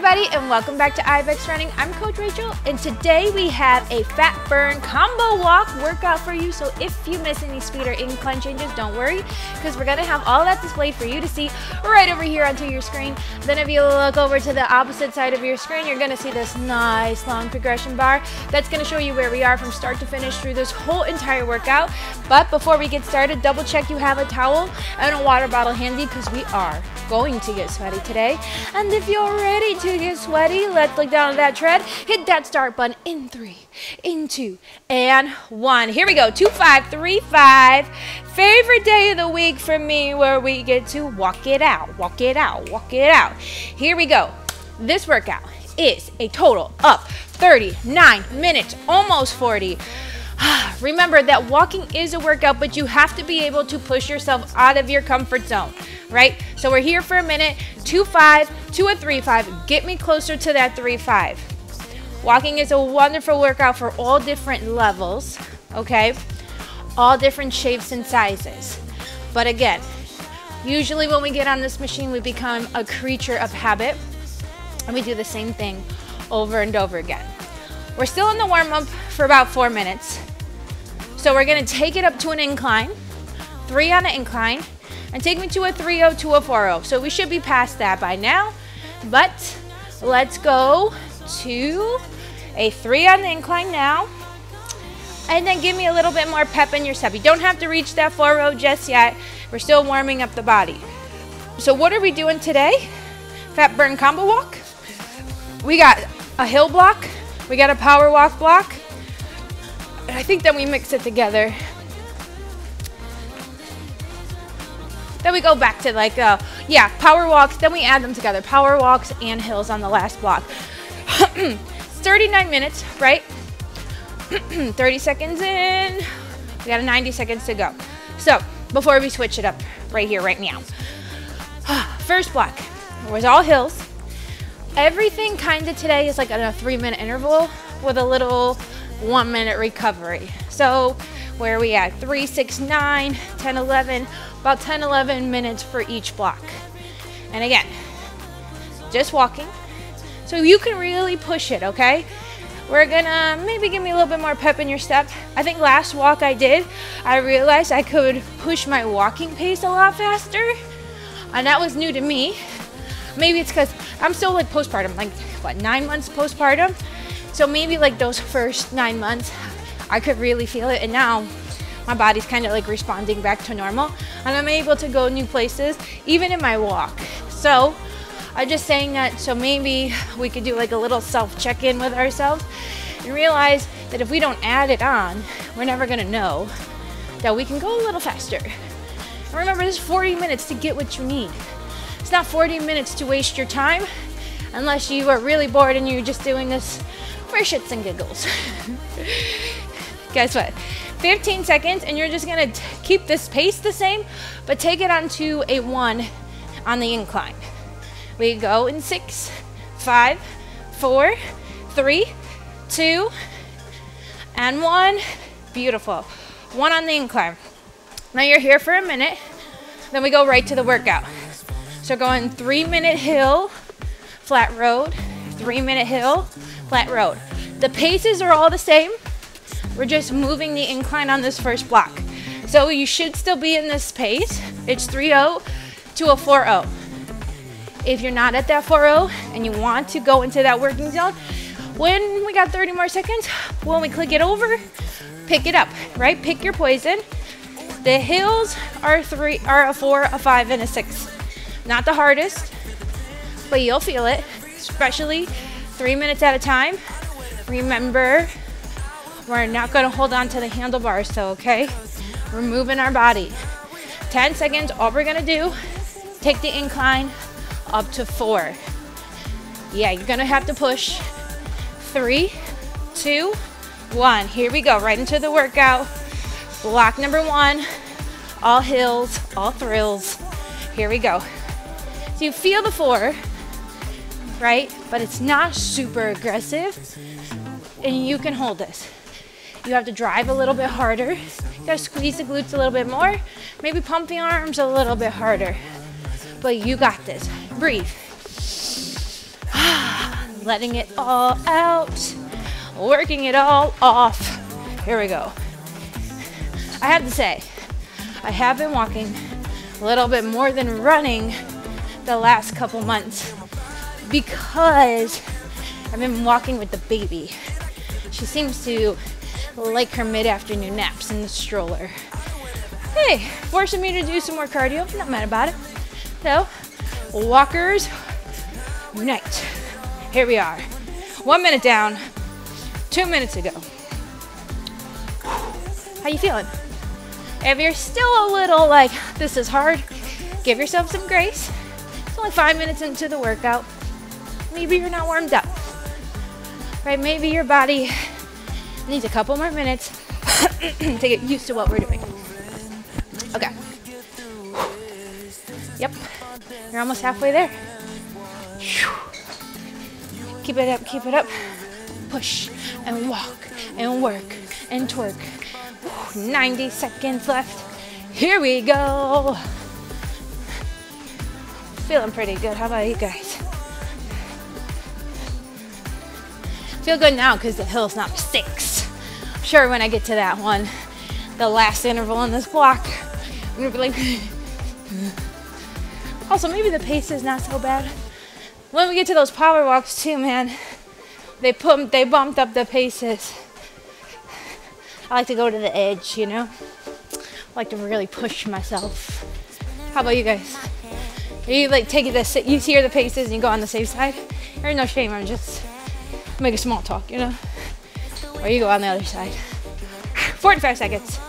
everybody, and welcome back to Basixx Running. I'm Coach Rachael, and today we have a fat burn combo walk workout for you. So if you miss any speed or incline changes, don't worry, because we're gonna have all that displayed for you to see right over here onto your screen. Then if you look over to the opposite side of your screen, you're gonna see this nice long progression bar that's gonna show you where we are from start to finish through this whole entire workout. But before we get started, double check you have a towel and a water bottle handy, because we are going to get sweaty today. And if you're ready to get sweaty, let's look down at that tread, hit that start button in 3, in 2, and 1. Here we go, 2, 5, 3, 5. Favorite day of the week for me, where we get to walk it out, walk it out, walk it out. Here we go. This workout is a total of 39 minutes, almost 40. Remember that walking is a workout, but you have to be able to push yourself out of your comfort zone, right? So we're here for a minute, 2-5 to a 3-5. Get me closer to that 3-5. Walking is a wonderful workout for all different levels, okay? All different shapes and sizes. But again, usually when we get on this machine, we become a creature of habit, and we do the same thing over and over again. We're still in the warm-up for about 4 minutes. So we're gonna take it up to an incline, 3 on an incline, and take me to a 3-0 to a 4-0. So we should be past that by now, but let's go to a 3 on the incline now, and then give me a little bit more pep in your step. You don't have to reach that 4-0 just yet. We're still warming up the body. So what are we doing today? Fat burn combo walk. We got a hill block, we got a power walk block, and I think then we mix it together. Then we go back to like, power walks, then we add them together. Power walks and hills on the last block. It's 39 minutes, right? 30 seconds in, we got 90 seconds to go. So, before we switch it up right here, right now. First block, it was all hills. Everything kind of today is like on a 3-minute interval with a little 1-minute recovery. So where are we at? 3, 6, 9, 10, 11, about 10, 11 minutes for each block. And again, just walking. So you can really push it, okay? We're gonna maybe give me a little bit more pep in your step. I think last walk I did, I realized I could push my walking pace a lot faster. And that was new to me. Maybe it's because I'm still like postpartum, like what, 9 months postpartum? So maybe like those first 9 months, I could really feel it. And now my body's kind of like responding back to normal. And I'm able to go new places, even in my walk. So I'm just saying that so maybe we could do like a little self check-in with ourselves and realize that if we don't add it on, we're never gonna know that we can go a little faster. And remember, this is 40 minutes to get what you need. It's not 40 minutes to waste your time unless you are really bored and you're just doing this for shits and giggles. Guess what? 15 seconds and you're just gonna keep this pace the same, but take it onto a 1 on the incline. We go in 6, 5, 4, 3, 2, and 1. Beautiful. 1 on the incline. Now you're here for a minute, then we go right to the workout. So going 3-minute hill, flat road, 3-minute hill, flat road. The paces are all the same. We're just moving the incline on this first block. So you should still be in this pace. It's 3-0 to a 4-0. If you're not at that 4-0 and you want to go into that working zone, when we got 30 more seconds, when we click it over, pick it up, right? Pick your poison. The hills are a 4, a 5, and a 6. Not the hardest, but you'll feel it, especially 3 minutes at a time. Remember, we're not gonna hold on to the handlebars, so okay? We're moving our body. 10 seconds, all we're gonna do, take the incline up to 4. Yeah, you're gonna have to push. 3, 2, 1. Here we go, right into the workout. Block number 1, all hills, all thrills. Here we go. So you feel the 4, right? But it's not super aggressive, and you can hold this. You have to drive a little bit harder. You gotta squeeze the glutes a little bit more. Maybe pump the arms a little bit harder. But you got this. Breathe. letting it all out, working it all off. Here we go. I have to say, I have been walking a little bit more than running the last couple months because I've been walking with the baby. She seems to like her mid-afternoon naps in the stroller. Hey, forcing me to do some more cardio, not mad about it. So, walkers unite. Here we are. 1 minute down, 2 minutes to go. How you feeling? If you're still a little like, this is hard, give yourself some grace. It's only 5 minutes into the workout. Maybe you're not warmed up, right? Maybe your body needs a couple more minutes to get used to what we're doing. Okay. Yep, you're almost halfway there. Keep it up, keep it up. Push and walk and work and twerk. 90 seconds left. Here we go. Feeling pretty good. How about you guys? Feel good now because the hill's not 6. I'm sure when I get to that one, the last interval in this block, I'm gonna be like, also maybe the pace is not so bad. When we get to those power walks too, man, they bumped up the paces. I like to go to the edge, you know? I like to really push myself. How about you guys? Are you like taking this, you hear the paces and you go on the safe side? There's no shame, I'm just making small talk, you know? Or you go on the other side. 45 seconds.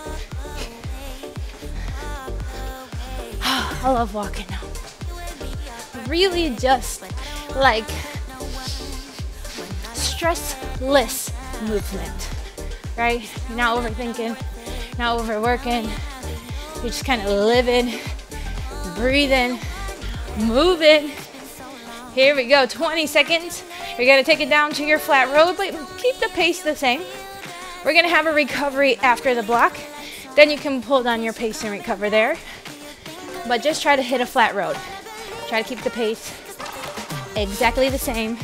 I love walking now. Really just like stressless movement, right? You're not overthinking, not overworking. You're just kind of living, breathing, moving. Here we go, 20 seconds. You're gonna take it down to your flat road, but keep the pace the same. We're gonna have a recovery after the block. Then you can pull down your pace and recover there. But just try to hit a flat road. Try to keep the pace exactly the same.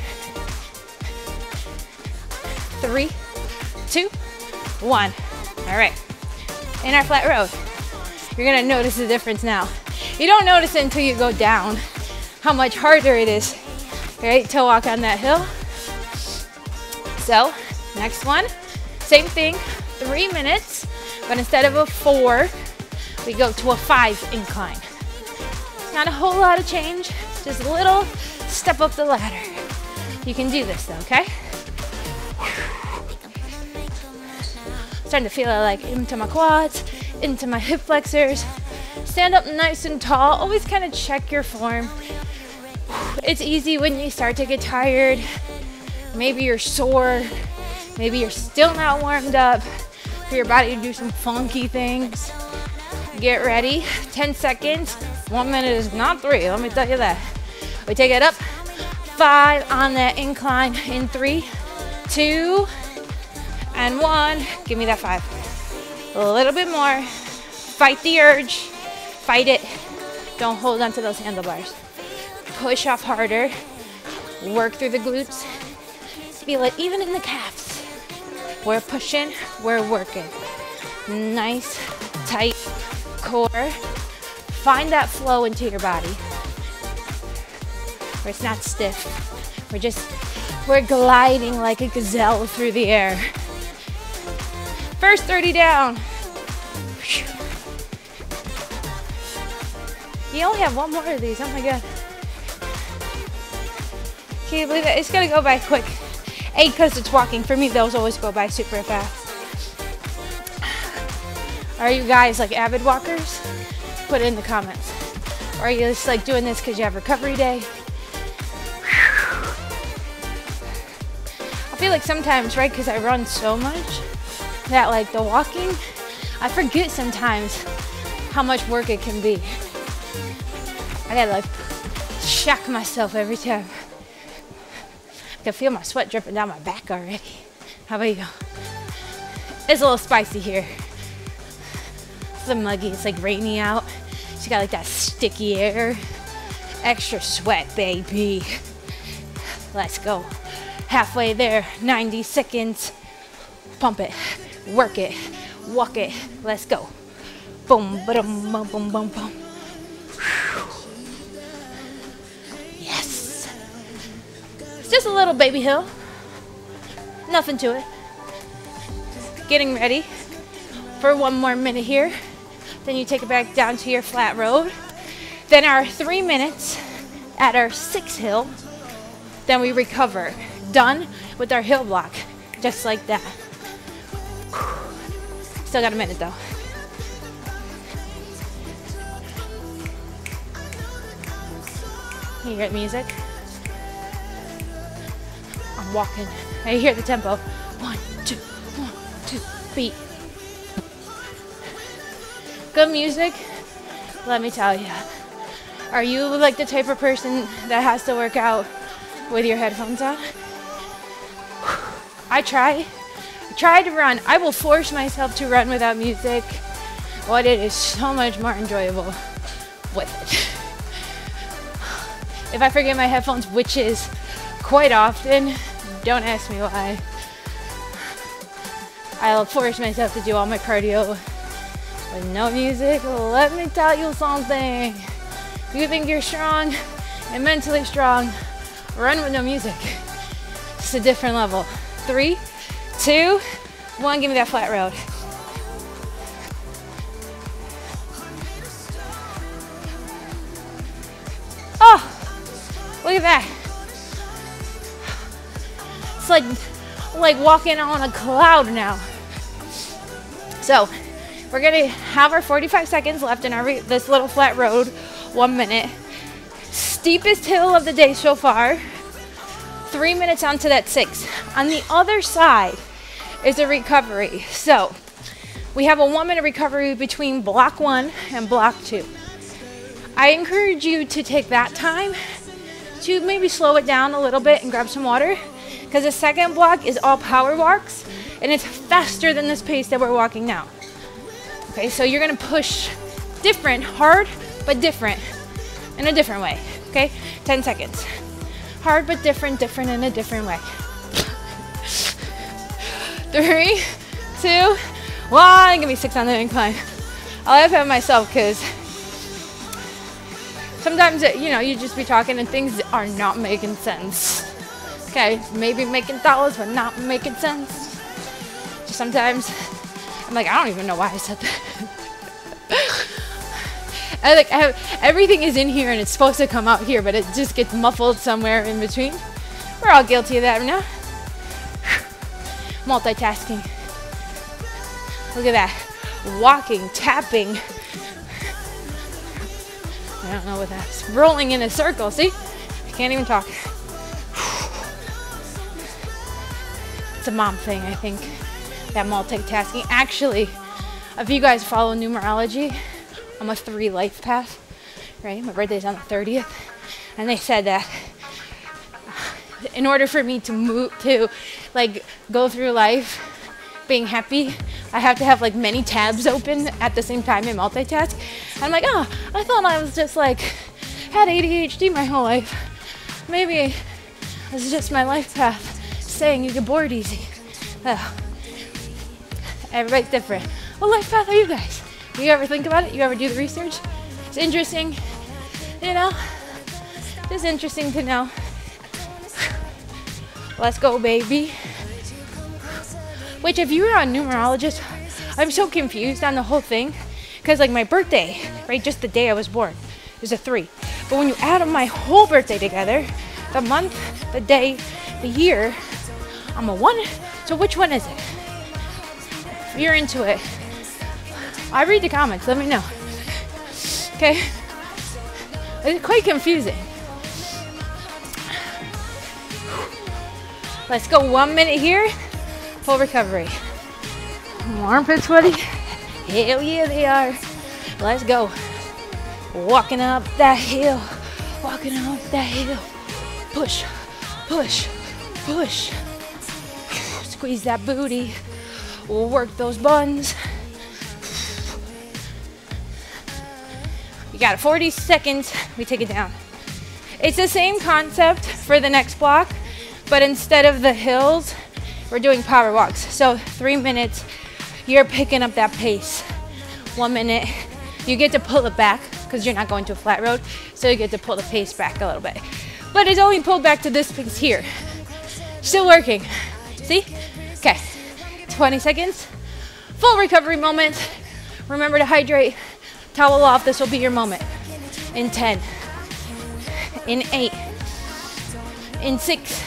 3, 2, 1. All right, in our flat road, you're gonna notice the difference now. You don't notice it until you go down, how much harder it is, right, to walk on that hill. So, next one, same thing, 3 minutes, but instead of a 4, we go to a 5 incline. Not a whole lot of change, just a little step up the ladder. You can do this though, okay? Starting to feel it like into my quads, into my hip flexors. Stand up nice and tall, always kind of check your form. It's easy when you start to get tired. Maybe you're sore, maybe you're still not warmed up for your body to do some funky things. Get ready, 10 seconds. 1 minute is not 3, let me tell you that. We take it up, 5 on that incline in 3, 2, and 1. Give me that 5. A little bit more. Fight the urge, fight it. Don't hold on to those handlebars. Push off harder, work through the glutes. Feel it even in the calves. We're pushing, we're working. Nice, tight core. Find that flow into your body where it's not stiff. We're gliding like a gazelle through the air. First 30 down. You only have 1 more of these, oh my God. Can you believe it? It's gonna go by quick. A, because it's walking. For me, those always go by super fast. Are you guys like avid walkers? Put it in the comments. Or are you just like doing this because you have recovery day? I feel like sometimes, right, because I run so much, that like the walking, I forget sometimes how much work it can be. I gotta like shock myself every time. I can feel my sweat dripping down my back already. How about you? It's a little spicy here. It's a muggy, it's like rainy out. So you got like that sticky air. Extra sweat, baby. Let's go. Halfway there, 90 seconds. Pump it, work it, walk it. Let's go. Boom, ba-dum, boom, boom, boom, boom. Yes. It's just a little baby hill. Nothing to it. Getting ready for one more minute here. Then you take it back down to your flat road. Then our 3 minutes at our 6 hill. Then we recover. Done with our hill block. Just like that. Still got a minute though. You hear the music? I'm walking. I hear the tempo. 1, 2, 1, 2, beat. Good music, let me tell you. Are you like the type of person that has to work out with your headphones on? I try to run. I will force myself to run without music, but it is so much more enjoyable with it. If I forget my headphones, which is quite often, don't ask me why. I'll force myself to do all my cardio with no music. Let me tell you something. If you think you're strong and mentally strong, run with no music. It's a different level. 3, 2, 1, give me that flat road. Oh, look at that. It's like walking on a cloud now. So we're gonna have our 45 seconds left in our this little flat road, 1 minute. Steepest hill of the day so far. 3 minutes onto that 6. On the other side is a recovery. So we have a 1 minute recovery between block 1 and block 2. I encourage you to take that time to maybe slow it down a little bit and grab some water, because the second block is all power walks and it's faster than this pace that we're walking now. Okay, so you're gonna push different, hard, but different, in a different way, okay? 10 seconds. Hard, but different, different in a different way. 3, 2, 1, give me 6 on the incline. I'll laugh at myself because sometimes, you just be talking and things are not making sense. Okay, maybe making dollars, but not making sense. Just sometimes I'm like, I don't even know why I said that. Everything is in here and it's supposed to come out here, but it just gets muffled somewhere in between. We're all guilty of that now. Multitasking. Look at that. Walking, tapping. I don't know what that's. Rolling in a circle, see? I can't even talk. It's a mom thing, I think, that multitasking. Actually, if you guys follow numerology, I'm a 3 life path, right? My birthday's on the 30th. And they said that in order for me to go through life being happy, I have to have many tabs open at the same time and multitask. And I'm like, oh, I thought I was just had ADHD my whole life. Maybe it's just my life path saying you get bored easy. Oh. Everybody's different. What life path are you guys? You ever think about it? You ever do the research? It's interesting, It's interesting to know. Let's go, baby. Which, if you're a numerologist, I'm so confused on the whole thing. Because, my birthday, right, just the day I was born, is a 3. But when you add up my whole birthday together, the month, the day, the year, I'm a 1. So which one is it? If you're into it, I read the comments. Let me know. Okay? It's quite confusing. Let's go 1 minute here. Full recovery. Armpits sweaty? Hell yeah, they are. Let's go. Walking up that hill. Walking up that hill. Push, push, push. Squeeze that booty. We'll work those buns. You got 40 seconds. We take it down. It's the same concept for the next block, but instead of the hills, we're doing power walks. So 3 minutes, you're picking up that pace. 1 minute, you get to pull it back because you're not going to a flat road, so you get to pull the pace back a little bit. But it's only pulled back to this pace here. Still working, see? Okay, 20 seconds, full recovery moment. Remember to hydrate, towel off, this will be your moment. In 10, in 8, in 6,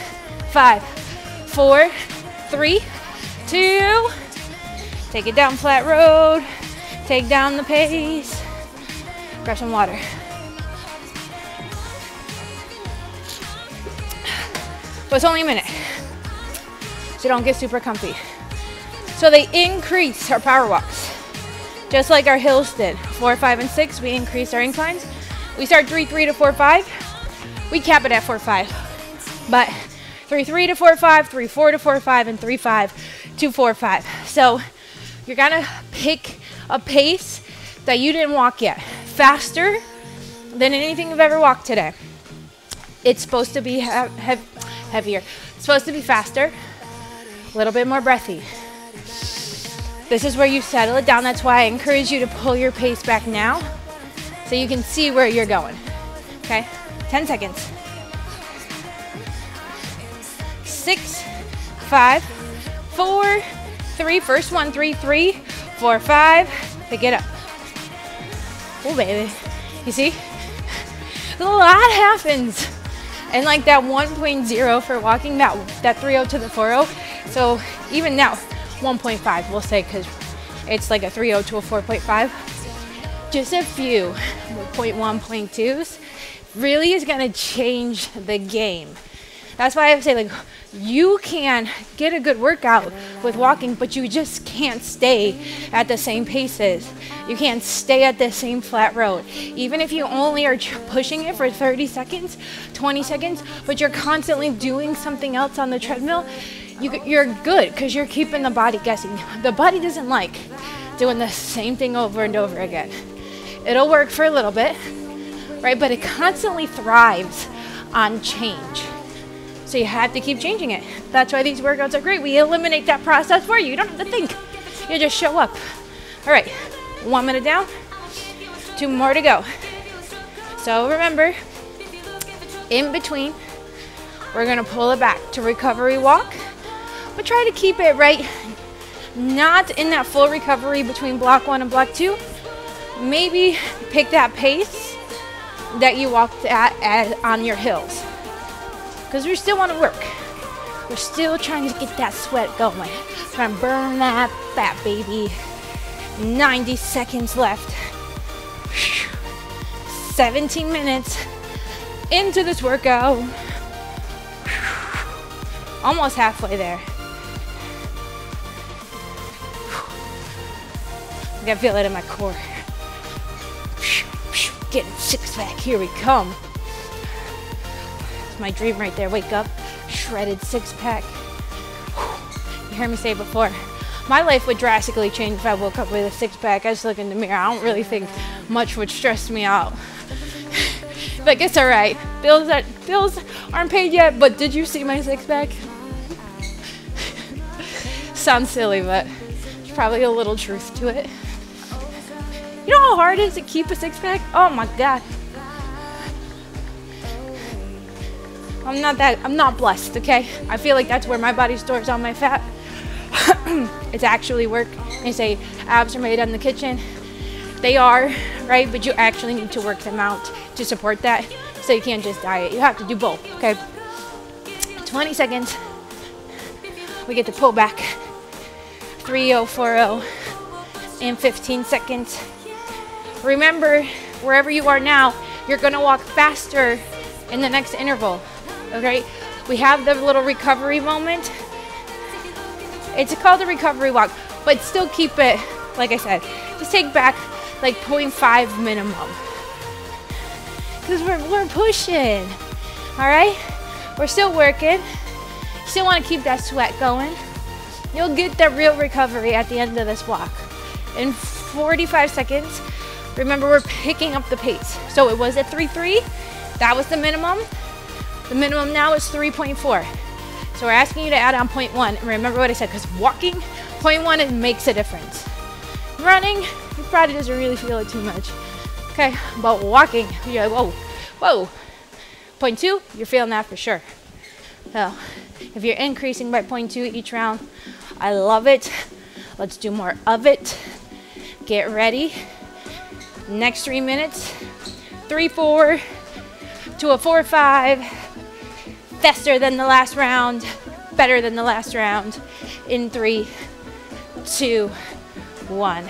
5, 4, 3, 2, take it down flat road, take down the pace, grab some water. But it's only a minute, so don't get super comfy. So they increase our power walks, just like our hills did. 4, 5, and 6, we increase our inclines. We start 3-3 to 4-5. We cap it at 4-5, but 3-3 to 4-5, 3-4 to 4-5, and 3-5 to 4-5. So you're gonna pick a pace that you didn't walk yet, faster than anything you've ever walked today. It's supposed to be heavier. It's supposed to be faster, a little bit more breathy. This is where you settle it down. That's why I encourage you to pull your pace back now so you can see where you're going, okay? 10 seconds. 6, 5, 4, 3, first one, 3, 3, 4, 5, pick it up. Oh, baby, you see? A lot happens. And like that 1.0 for walking, that 3.0 to the 4.0. So even now, 1.5, we'll say, because it's like a 3.0 to a 4.5. Just a few 0.1, 0.2s really is gonna change the game. That's why I say, like, you can get a good workout with walking, but you just can't stay at the same paces. You can't stay at the same flat road. Even if you only are pushing it for 30 seconds, 20 seconds, but you're constantly doing something else on the treadmill, you're good because you're keeping the body guessing. The body doesn't like doing the same thing over and over again. It'll work for a little bit, right? But it constantly thrives on change. So you have to keep changing it. That's why these workouts are great. We eliminate that process for you. You don't have to think. You just show up. All right, 1 minute down, 2 more to go. So remember, in between, we're gonna pull it back to recovery walk, but try to keep it right, not in that full recovery between block 1 and block 2. Maybe pick that pace that you walked at on your hills. Because we still want to work. We're still trying to get that sweat going. Trying to burn that fat, baby. 90 seconds left. 17 minutes into this workout. Almost halfway there. I can feel it in my core. Getting six pack, here we come. It's my dream right there. Wake up, shredded six pack. You heard me say before, my life would drastically change if I woke up with a six pack. I just look in the mirror. I don't really think much would stress me out. But it's all right. Bills aren't paid yet, but did you see my six pack? Sounds silly, but there's probably a little truth to it. You know how hard it is to keep a six pack? Oh my God. I'm not blessed, okay? I feel like that's where my body stores all my fat. It's actually work. They say abs are made in the kitchen. They are, right? But you actually need to work them out to support that. So you can't just diet. You have to do both, okay? 20 seconds. We get to pull back. 3-0, 4-0 in 15 seconds. Remember, wherever you are now, you're gonna walk faster in the next interval, okay? We have the little recovery moment. It's called a recovery walk, but still keep it, like I said, just take back like 0.5 minimum. Because we're pushing, all right? We're still working. Still wanna keep that sweat going. You'll get that real recovery at the end of this walk. In 45 seconds, remember, we're picking up the pace. So it was at 3.3, that was the minimum. The minimum now is 3.4. So we're asking you to add on 0.1. And remember what I said, because walking, 0.1, it makes a difference. Running, you probably doesn't really feel it too much. Okay, but walking, you're like, whoa, whoa. 0.2, you're feeling that for sure. So if you're increasing by 0.2 each round, I love it. Let's do more of it. Get ready. Next 3 minutes, 3-4 to a 4-5. Faster than the last round, better than the last round. In 3, 2, 1.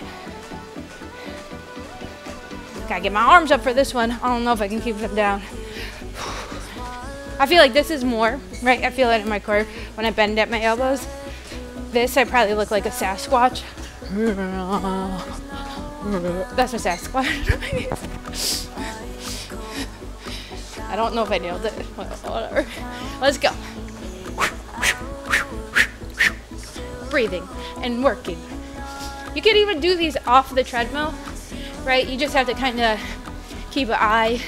Gotta get my arms up for this one. I don't know if I can keep them down. I feel like this is more, right? I feel it in my core when I bend at my elbows. This, I probably look like a Sasquatch. That's my Sasquatch. I don't know if I nailed it. Whatever. Let's go. Breathing and working. You can even do these off the treadmill, right? You just have to kind of keep an eye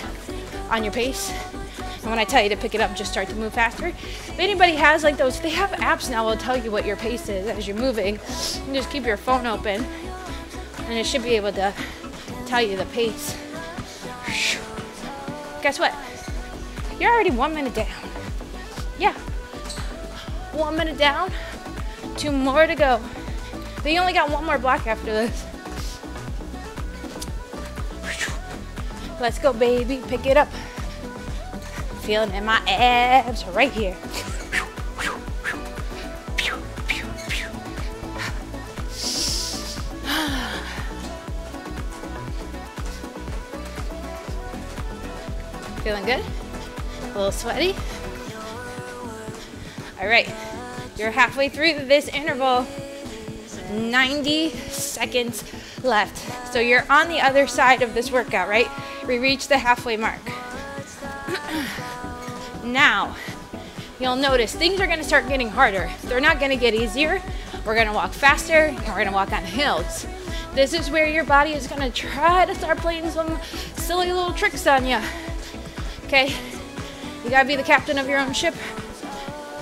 on your pace. And when I tell you to pick it up, just start to move faster. If anybody has like those, they have apps now that will tell you what your pace is as you're moving. You just keep your phone open and it should be able to tell you the pace. Guess what? You're already 1 minute down. Yeah. 1 minute down, 2 more to go. But you only got 1 more block after this. Let's go, baby. Pick it up. Feeling in my abs right here. Feeling good? A little sweaty? All right, you're halfway through this interval. 90 seconds left. So you're on the other side of this workout, right? We reached the halfway mark. Now, you'll notice things are gonna start getting harder. They're not gonna get easier. We're gonna walk faster and we're gonna walk on hills. This is where your body is gonna try to start playing some silly little tricks on you. Okay, you gotta be the captain of your own ship.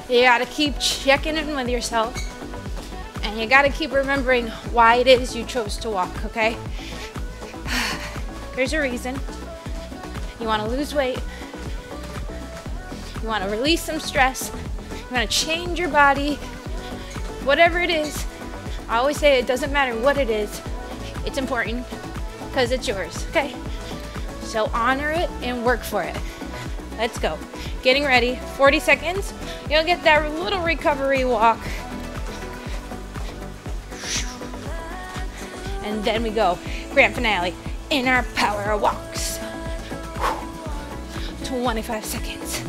You gotta keep checking in with yourself. And you gotta keep remembering why it is you chose to walk, okay? There's a reason. You wanna lose weight. You wanna release some stress. You wanna change your body. Whatever it is, I always say it doesn't matter what it is. It's important because it's yours, okay? So honor it and work for it. Let's go. Getting ready, 40 seconds. You'll get that little recovery walk. And then we go, grand finale, in our power walks. 25 seconds.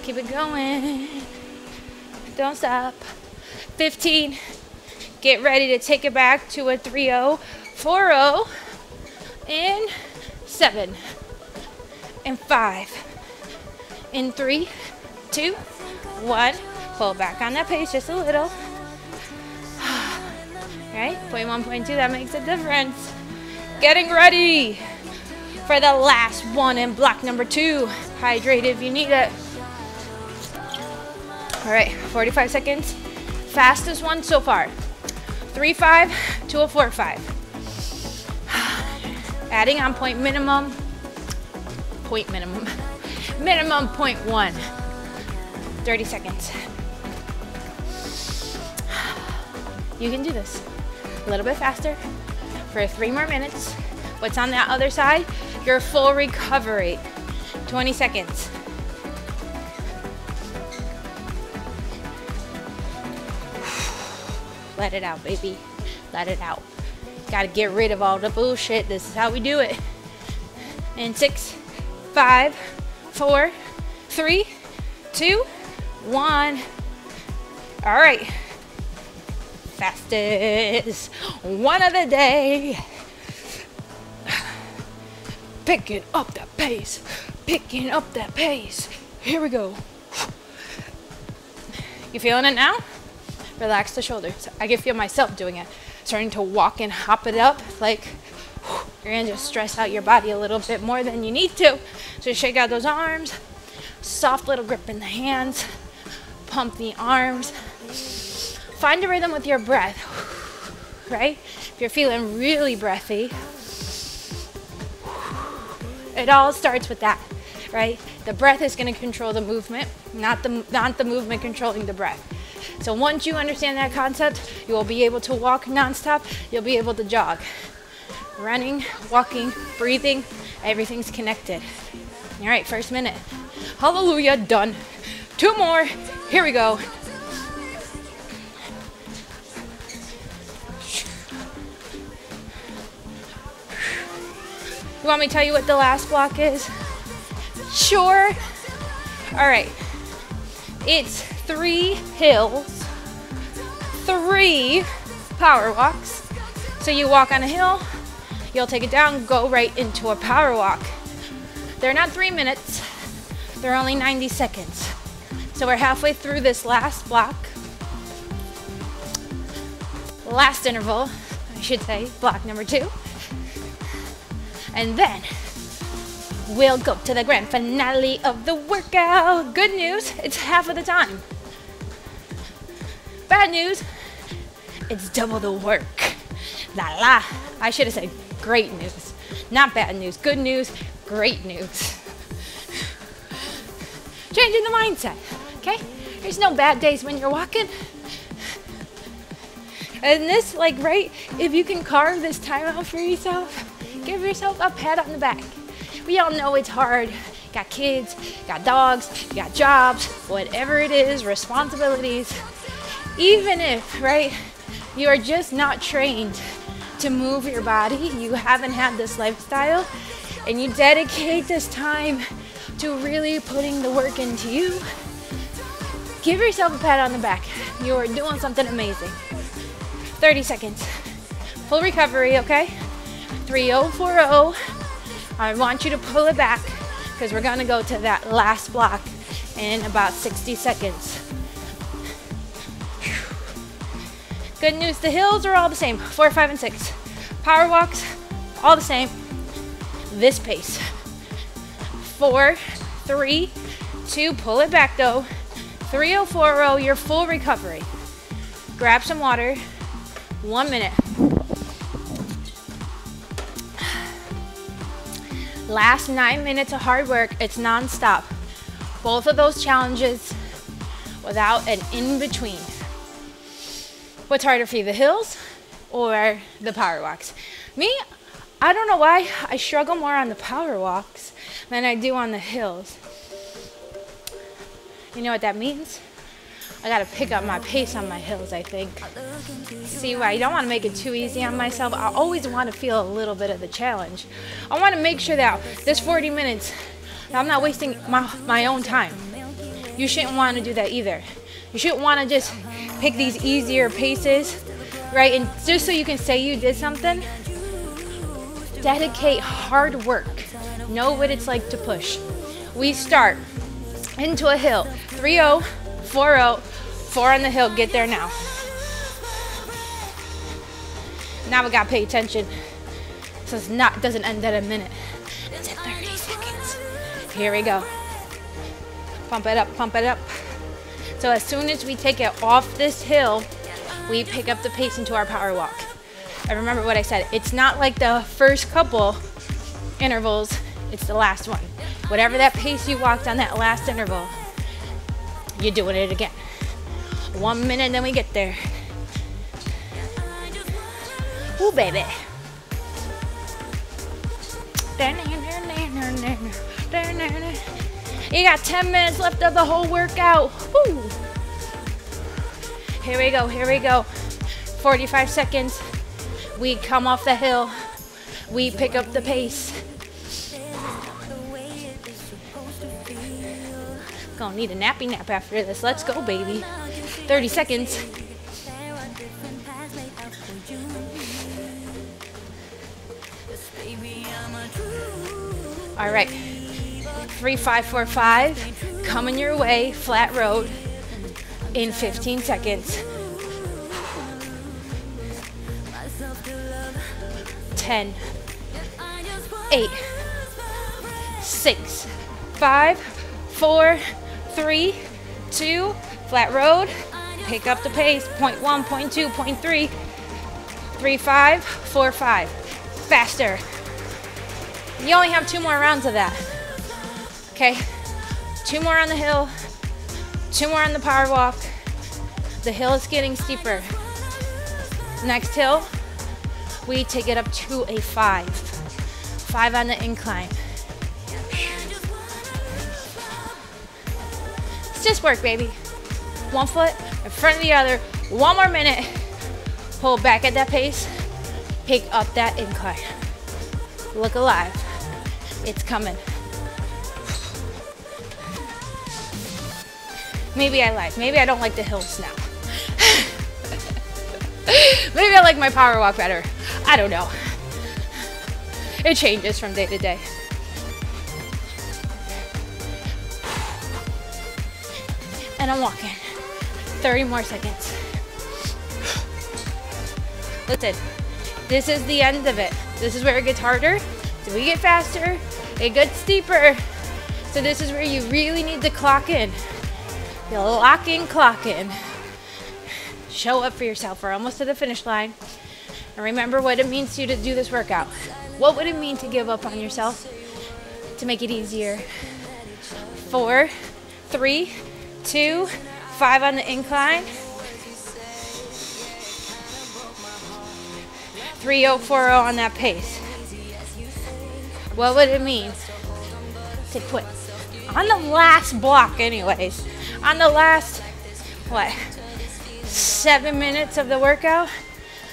Keep it going. Don't stop. 15. Get ready to take it back to a 3-0, 4-0, in 7, and 5, in 3, 2, 1. Pull back on that pace just a little. Right? 0.1, 0.2, that makes a difference. Getting ready for the last one in block number 2. Hydrate if you need it. All right, 45 seconds. Fastest one so far. 3-5 to a 4-5. Adding on minimum 0.1. 30 seconds. You can do this a little bit faster for 3 more minutes. What's on that other side? Your full recovery. 20 seconds. Let it out, baby. Let it out. Gotta get rid of all the bullshit. This is how we do it. In 6, 5, 4, 3, 2, 1. All right. Fastest one of the day. Picking up that pace. Picking up that pace. Here we go. You feeling it now? Relax the shoulders. I can feel myself doing it. Starting to walk and hop it up like you're gonna just stress out your body a little bit more than you need to. So shake out those arms, soft little grip in the hands, pump the arms. Find a rhythm with your breath, right? If you're feeling really breathy, it all starts with that, right? The breath is gonna control the movement, not the movement controlling the breath. So once you understand that concept, you will be able to walk nonstop, you'll be able to jog. Running, walking, breathing, everything's connected. All right, first minute. Hallelujah, done. 2 more, here we go. You want me to tell you what the last block is? Sure. All right, it's 3 hills, 3 power walks. So you walk on a hill, you'll take it down, go right into a power walk. They're not 3 minutes, they're only 90 seconds. So we're halfway through this last block. Last interval, I should say, block number 2. And then we'll go to the grand finale of the workout. Good news, it's half of the time. Bad news, it's double the work. La la. I should have said great news, not bad news. Good news, great news. Changing the mindset, okay? There's no bad days when you're walking. And this, like, right, if you can carve this time out for yourself, give yourself a pat on the back. We all know it's hard. Got kids, got dogs, got jobs, whatever it is, responsibilities. Even if, right, you are just not trained to move your body, you haven't had this lifestyle, and you dedicate this time to really putting the work into you, give yourself a pat on the back. You are doing something amazing. 30 seconds. Full recovery, okay? 3-0-4-0. I want you to pull it back because we're gonna go to that last block in about 60 seconds. Good news, the hills are all the same, 4, 5, and 6. Power walks, all the same. This pace. 4, 3, 2, pull it back though. 3-0-4-0, your full recovery. Grab some water, 1 minute. Last 9 minutes of hard work, it's non-stop. Both of those challenges without an in-between. What's harder for you, the hills or the power walks? Me, I don't know why I struggle more on the power walks than I do on the hills. You know what that means? I gotta pick up my pace on my hills, I think. See, I don't wanna make it too easy on myself. I always wanna feel a little bit of the challenge. I wanna make sure that this 40 minutes, that I'm not wasting my own time. You shouldn't wanna do that either. You shouldn't wanna just pick these easier paces, right? And just so you can say you did something, dedicate hard work. Know what it's like to push. We start into a hill, 3-0, 4-0, 4 on the hill, get there now. Now we gotta pay attention. So it's not, doesn't end at a minute. It's at 30 seconds. Here we go. Pump it up, pump it up. So as soon as we take it off this hill, we pick up the pace into our power walk. And remember what I said, it's not like the first couple intervals, it's the last one. Whatever that pace you walked on that last interval, you're doing it again. 1 minute, then we get there. Ooh, baby. You got 10 minutes left of the whole workout. Woo. Here we go, here we go. 45 seconds. We come off the hill. We pick up the pace. Gonna need a nappy nap after this. Let's go, baby. 30 seconds. All right. 3, 5, 4, 5. Coming your way, flat road in 15 seconds. 10, 8, 6, 5, 4, 3, 2, flat road. Pick up the pace. Point 1, point 2, point 3, 3, 5, 4, 5. Faster. You only have 2 more rounds of that. Okay, 2 more on the hill, 2 more on the power walk. The hill is getting steeper. Next hill, we take it up to a 5. 5 on the incline. It's just work, baby. 1 foot in front of the other. 1 more minute. Pull back at that pace. Pick up that incline. Look alive. It's coming. Maybe I lied. Maybe I don't like the hills now. Maybe I like my power walk better. I don't know. It changes from day to day. And I'm walking. 30 more seconds. Listen, this is the end of it. This is where it gets harder. So we get faster, it gets steeper. So this is where you really need to clock in. You lock in, clock in. Show up for yourself. We're almost to the finish line. And remember what it means to you to do this workout. What would it mean to give up on yourself to make it easier? 4, 3, 2, 5 on the incline. 3040 on that pace. What would it mean to quit? On the last block anyways, on the last, 7 minutes of the workout,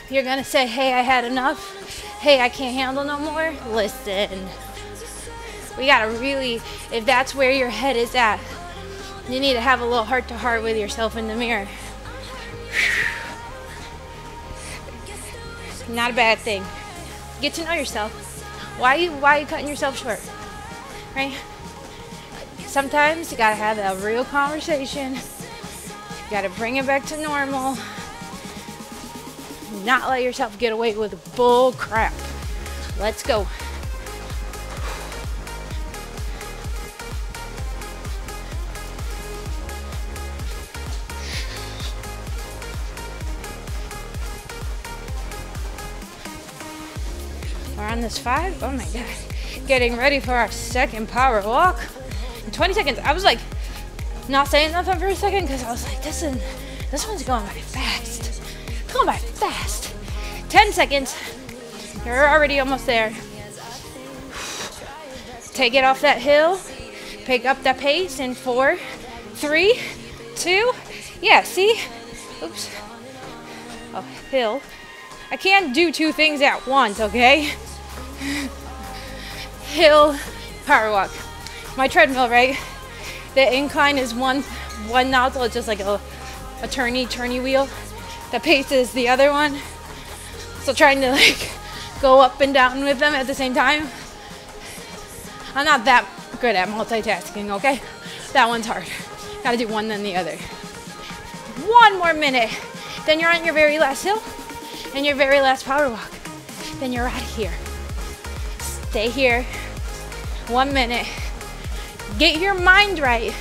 you're gonna say, hey, I had enough. Hey, I can't handle no more. Listen, we gotta really, if that's where your head is at, you need to have a little heart-to-heart with yourself in the mirror. Not a bad thing. Get to know yourself. Why are you cutting yourself short? Right? Sometimes you gotta have that real conversation. You gotta bring it back to normal. Not let yourself get away with bull crap. Let's go. We're on this 5. Oh my God. Getting ready for our second power walk. In 20 seconds. I was like, not saying nothing for a second because I was like, this one's going by fast. It's going by fast. 10 seconds. You're already almost there. Take it off that hill. Pick up that pace in 4, 3, 2. Yeah, see? Oops. Oh, hill. I can't do 2 things at once, okay? Hill, power walk. My treadmill, right? The incline is one nozzle. It's just like a turny wheel. The pace is the other one. So trying to like go up and down with them at the same time. I'm not that good at multitasking, okay? That one's hard. Gotta do one then the other. 1 more minute. Then you're on your very last hill and your very last power walk. Then you're out of here. Stay here. 1 minute. Get your mind right.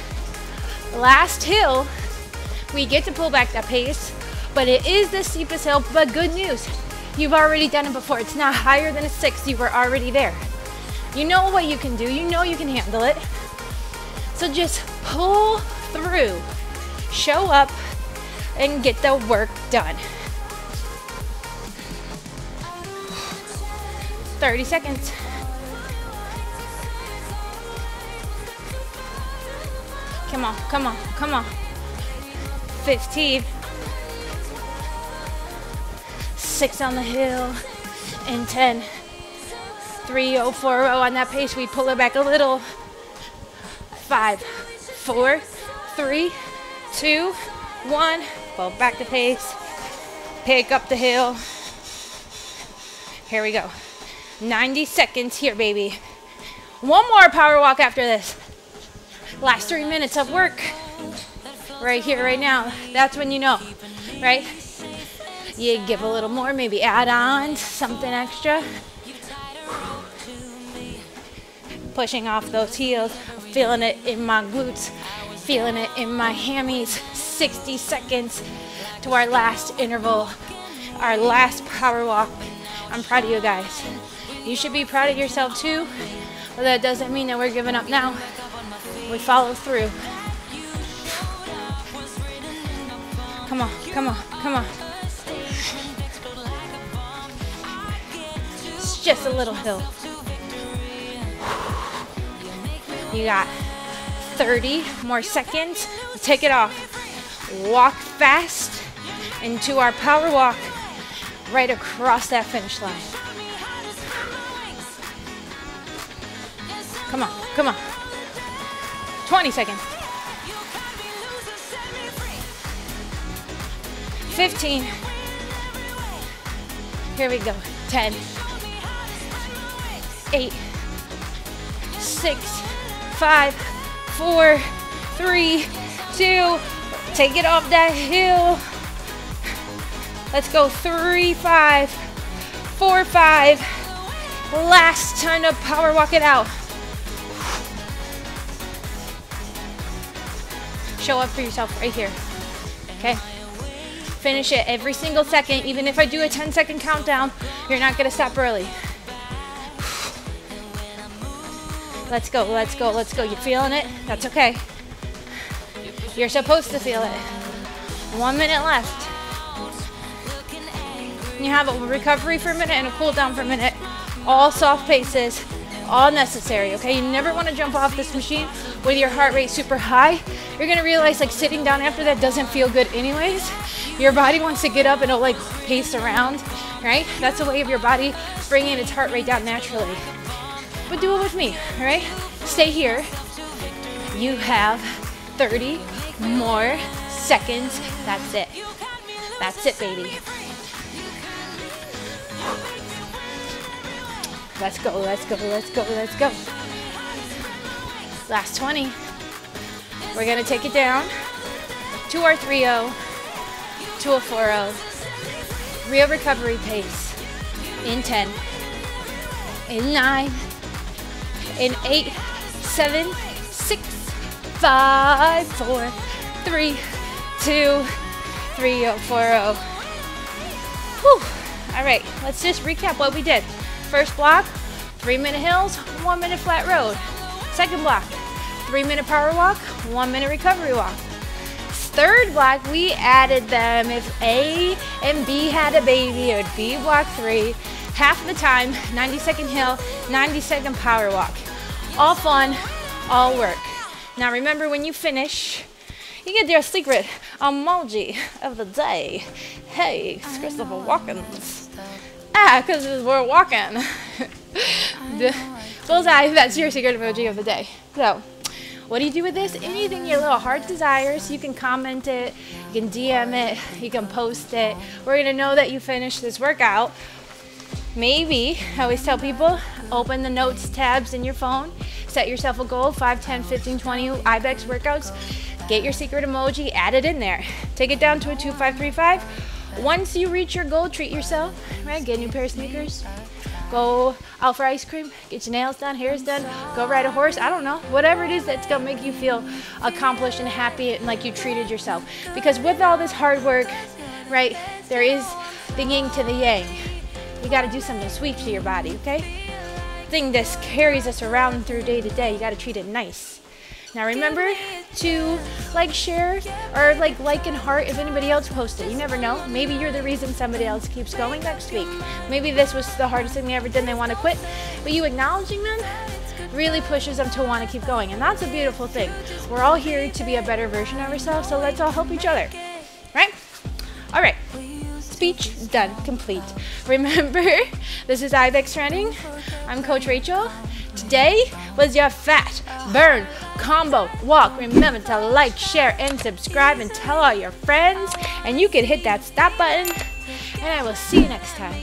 Last hill, we get to pull back that pace, but it is the steepest hill, but good news. You've already done it before. It's not higher than a 6. You were already there. You know what you can do. You know you can handle it. So just pull through. Show up and get the work done. 30 seconds. Come on, come on, come on. 15. 6 on the hill. And 10. 3040 on that pace. We pull it back a little. 5, 4, 3, 2, 1. Pull back the pace. Pick up the hill. Here we go. 90 seconds here, baby. 1 more power walk after this. Last 3 minutes of work. Right here, right now. That's when you know, right? You give a little more, maybe add on something extra. pushing off those heels, feeling it in my glutes, feeling it in my hammies. 60 seconds to our last interval, our last power walk. I'm proud of you guys. You should be proud of yourself too, but that doesn't mean that we're giving up now. We follow through. Come on, come on, come on. It's just a little hill. You got 30 more seconds. Take it off. Walk fast into our power walk right across that finish line. Come on, come on. 20 seconds. 15. Here we go. 10. 8. 6. 5. 4. 3. 2. Take it off that hill. Let's go. 3, 5, 4, 5. Last time to power walk it out. Show up for yourself right here. Okay? Finish it every single second. Even if I do a 10-second countdown, you're not gonna stop early. Let's go, let's go, let's go. You feeling it? That's okay. You're supposed to feel it. 1 minute left. You have a recovery for a minute and a cool down for a minute. All soft paces, all necessary, okay? You never want to jump off this machine with your heart rate super high. You're gonna realize like sitting down after that doesn't feel good anyways. Your body wants to get up and it'll like pace around, right? That's a way of your body bringing its heart rate down naturally. But do it with me, all right? Stay here. You have 30 more seconds. That's it. That's it, baby. Let's go, let's go, let's go, let's go. Last 20. We're gonna take it down to our 3-0, to a 4-0. Real recovery pace. In 10, in 9, in 8, 7, 6, 5, 4, 3, 2, 3-0, 4-0. Whew. All right, let's just recap what we did. First block, 3-minute hills, 1-minute flat road. Second block, 3-minute power walk, 1-minute recovery walk. Third block, we added them. If A and B had a baby, it would be block 3. Half of the time, 90-second hill, 90-second power walk. All fun, all work. Now remember, when you finish, you get your secret emoji of the day. Hey, it's Christopher Walkens. Because we're walking. Bullseye, that's your secret emoji of the day. So, what do you do with this? Anything your little heart desires, you can comment it, you can DM it, you can post it. We're going to know that you finished this workout. Maybe, I always tell people, open the notes tabs in your phone, set yourself a goal, 5, 10, 15, 20 IBEX workouts, get your secret emoji, add it in there. Take it down to a 2, 5, 3, 5. Once you reach your goal, treat yourself, right? Get a new pair of sneakers, go out for ice cream, get your nails done, hair's done, go ride a horse, I don't know. Whatever it is that's gonna make you feel accomplished and happy and like you treated yourself. Because with all this hard work, right, there is the yin to the yang. You gotta do something sweet to your body, okay? Thing that carries us around through day to day, you gotta treat it nice. Now remember to like, share, or like and heart if anybody else posted. You never know. Maybe you're the reason somebody else keeps going next week. Maybe this was the hardest thing they ever did and they want to quit. But you acknowledging them really pushes them to want to keep going. And that's a beautiful thing. We're all here to be a better version of ourselves, so let's all help each other. Right? All right. Speech done. Complete. Remember, this is IBEX Training. I'm Coach Rachael. Today was your fat burn combo walk. Remember to like, share, and subscribe, and tell all your friends. And you can hit that stop button. And I will see you next time.